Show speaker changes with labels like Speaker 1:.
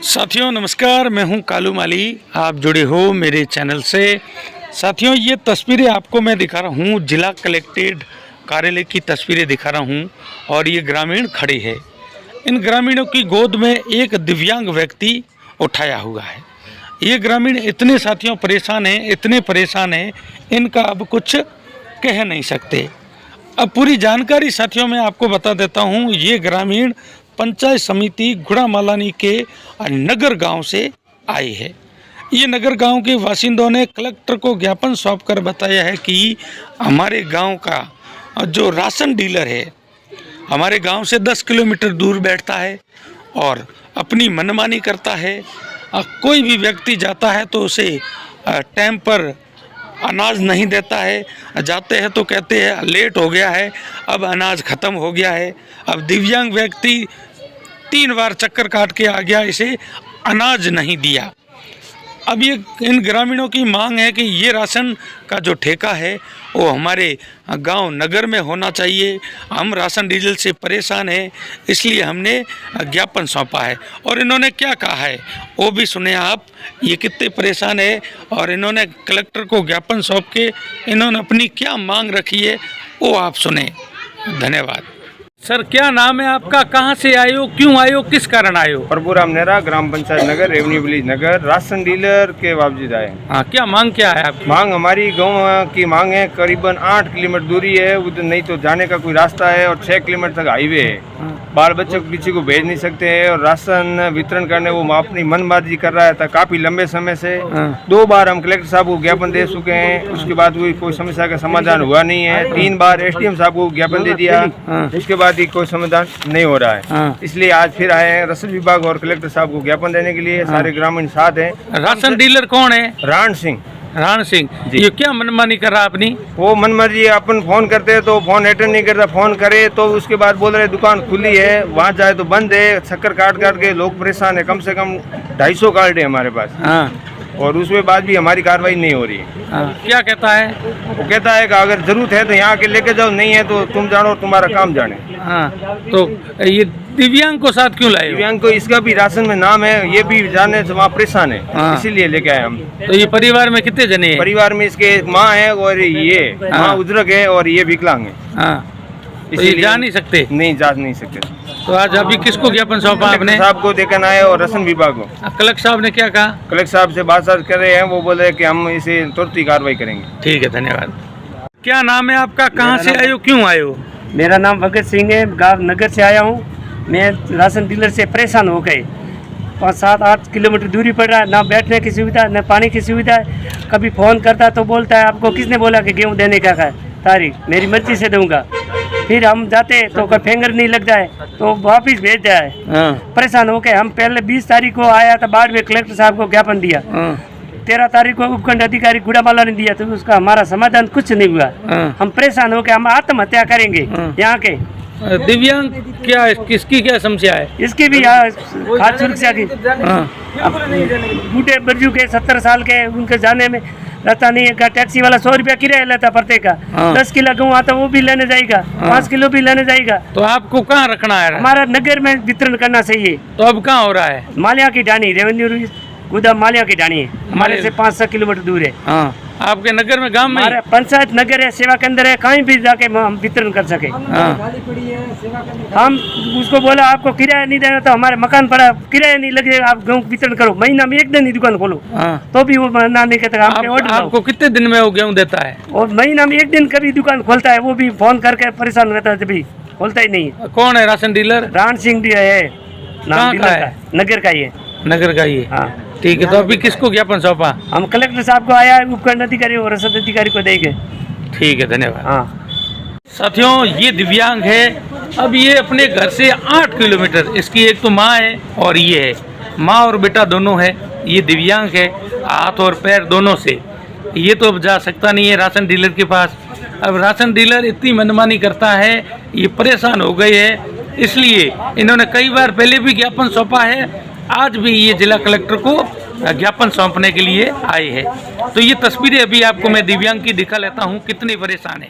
Speaker 1: साथियों नमस्कार, मैं हूं कालू माली। आप जुड़े हो मेरे चैनल से। साथियों ये तस्वीरें आपको मैं दिखा रहा हूं, जिला कलेक्ट्रेट कार्यालय की तस्वीरें दिखा रहा हूं और ये ग्रामीण खड़े हैं। इन ग्रामीणों की गोद में एक दिव्यांग व्यक्ति उठाया हुआ है। ये ग्रामीण इतने साथियों परेशान हैं, इतने परेशान हैं, इनका अब कुछ कह नहीं सकते। अब पूरी जानकारी साथियों मैं आपको बता देता हूँ। ये ग्रामीण पंचायत समिति गुड़ामालानी के नगर गांव से आए हैं। ये नगर गांव के बासिंदों ने कलेक्टर को ज्ञापन सौंपकर बताया है कि हमारे गांव का जो राशन डीलर है हमारे गांव से 10 किलोमीटर दूर बैठता है और अपनी मनमानी करता है। कोई भी व्यक्ति जाता है तो उसे टाइम पर अनाज नहीं देता है। जाते हैं तो कहते हैं लेट हो गया है, अब अनाज ख़त्म हो गया है। अब दिव्यांग व्यक्ति 3 बार चक्कर काट के आ गया, इसे अनाज नहीं दिया। अब ये इन ग्रामीणों की मांग है कि ये राशन का जो ठेका है वो हमारे गांव नगर में होना चाहिए। हम राशन डीलर से परेशान हैं, इसलिए हमने ज्ञापन सौंपा है। और इन्होंने क्या कहा है वो भी सुने आप, ये कितने परेशान है और इन्होंने कलेक्टर को ज्ञापन सौंप के इन्होंने अपनी क्या मांग रखी है वो आप सुने। धन्यवाद। सर क्या नाम है आपका, कहाँ से आए हो, क्यों आए हो, किस कारण आए हो?
Speaker 2: प्रभुराम नेहरा, ग्राम पंचायत नगर, रेवन्यू विलेज नगर, राशन डीलर के बावजूद आए।
Speaker 1: हाँ, क्या मांग क्या है आपकी?
Speaker 2: मांग हमारी गांव की मांग है, करीबन 8 किलोमीटर दूरी है, उधर नहीं तो जाने का कोई रास्ता है और 6 किलोमीटर तक हाईवे है। बाल बच्चों को किसी को भेज नहीं सकते हैं और राशन वितरण करने वो अपनी मनमाजी कर रहा है काफी लंबे समय से। 2 बार हम कलेक्टर साहब को ज्ञापन दे चुके हैं, उसके बाद कोई समस्या का समाधान हुआ नहीं है। 3 बार एसडीएम साहब को ज्ञापन दे दिया, उसके बाद ही कोई समाधान नहीं हो रहा है। इसलिए आज फिर आए हैं राशन विभाग और कलेक्टर साहब को ज्ञापन देने के लिए। सारे ग्रामीण साथ हैं।
Speaker 1: राशन डीलर कौन है?
Speaker 2: राण सिंह।
Speaker 1: राण सिंह, ये क्या मनमानी कर रहा अपनी?
Speaker 2: वो मनमर्जी, अपन फोन करते हैं तो फोन अटेंड नहीं करता, फोन करे तो उसके बाद बोल रहे दुकान खुली है, वहाँ जाए तो बंद है। चक्कर काट काट के लोग परेशान है। कम से कम 250 कार्ड है हमारे पास और उसमें बाद भी हमारी कार्रवाई नहीं हो रही है।
Speaker 1: क्या कहता है?
Speaker 2: वो कहता है कि अगर जरूरत है तो यहाँ के लेके जाओ, नहीं है तो तुम जानो, तुम्हारा काम जाने।
Speaker 1: तो ये दिव्यांग को साथ क्यों लाए?
Speaker 2: दिव्यांग को इसका भी राशन में नाम है, ये भी जाने से वहाँ परेशान है, इसीलिए लेके आए हम।
Speaker 1: तो ये परिवार में कितने जने हैं? परिवार
Speaker 2: में इसके एक माँ है और ये माँ उजरक है और ये विकलांग है।
Speaker 1: तो ये जा नहीं सकते?
Speaker 2: नहीं, जा नहीं सकते।
Speaker 1: तो आज अभी किसको ज्ञापन सौंपा आपने?
Speaker 2: साहब को देखने आए और राशन विभाग को।
Speaker 1: कलेक्टर साहब ने क्या कहा?
Speaker 2: कलेक्टर साहब से बात कर रहे हैं, वो बोल रहे हैं कि हम इसे तुरंत ही कार्रवाई करेंगे।
Speaker 1: ठीक है, धन्यवाद। क्या नाम है आपका, कहाँ से आए हो, क्यों आए हो?
Speaker 3: मेरा नाम भगत सिंह है, गाँव नगर से आया हूँ। मैं राशन डीलर से परेशान हो गए। 5-7-8 किलोमीटर दूरी पड़ रहा है, ना बैठने की सुविधा, ना पानी की सुविधा है। कभी फ़ोन करता तो बोलता है आपको किसने बोला कि गेहूँ देने का है तारीख, मेरी मर्जी से दूंगा। फिर हम जाते तो कोई फिंगर नहीं लग जाए तो वापिस भेज जाए। परेशान हो गए हम। पहले 20 तारीख को आया था, बाद में कलेक्टर साहब को ज्ञापन दिया। 13 तारीख को उपखंड अधिकारी गुड़ामाला ने दिया, तो उसका हमारा समाधान कुछ नहीं हुआ। हम परेशान हो गए, हम आत्महत्या करेंगे। यहाँ के
Speaker 1: दिव्यांग क्या, किसकी क्या समस्या है?
Speaker 3: इसकी भी खाद्य सुरक्षा की। बूढ़े बर्जू के 70 साल के, उनके जाने में रास्ता नहीं है। टैक्सी वाला 100 रुपया किराया लेता प्रत्येक का। 10 किलो गेहूँ आता वो भी लेने जाएगा, 5 किलो भी लेने जाएगा।
Speaker 1: तो आपको कहाँ रखना है?
Speaker 3: हमारा नगर में वितरण करना चाहिए।
Speaker 1: तो अब कहाँ हो रहा है?
Speaker 3: मालिया की ढाणी, रेवेन्यू गोदाम मालिया की ढाणी है, हमारे से 500 किलोमीटर दूर है।
Speaker 1: आपके नगर में, गांव में?
Speaker 3: पंचायत नगर है, सेवा केंद्र है, कहीं भी जाके हम वितरण कर सके। हम उसको बोला आपको किराया नहीं देना तो हमारे मकान पड़ा, किराया नहीं लगेगा, आप गेहूँ वितरण करो। महीना में 1 दिन ही दुकान खोलो, तो भी वो मना नहीं कहता।
Speaker 1: आपको कितने दिन में वो गेहूँ देता है?
Speaker 3: और महीना में 1 दिन कभी दुकान खोलता है, वो भी फोन करके परेशान रहता है, जब खोलता ही नहीं है।
Speaker 1: कौन है राशन डीलर?
Speaker 3: राण सिंह है नाम, नगर का ही है।
Speaker 1: नगर का ही है, हाँ ठीक है। तो अभी किसको ज्ञापन सौंपा?
Speaker 3: हम कलेक्टर साहब को आया, उपखंड अधिकारी और रसद अधिकारी को देंगे।
Speaker 1: ठीक है, धन्यवाद। साथियों ये दिव्यांग है, अब ये अपने घर से 8 किलोमीटर, इसकी एक तो माँ है और ये है, माँ और बेटा दोनों है। ये दिव्यांग है, हाथ और पैर दोनों से। ये तो अब जा सकता नहीं है राशन डीलर के पास। अब राशन डीलर इतनी मनमानी करता है, ये परेशान हो गए हैं, इसलिए इन्होंने कई बार पहले भी ज्ञापन सौंपा है। आज भी ये जिला कलेक्टर को ज्ञापन सौंपने के लिए आए हैं। तो ये तस्वीरें अभी आपको मैं दिव्यांग की दिखा लेता हूँ, कितनी परेशान है।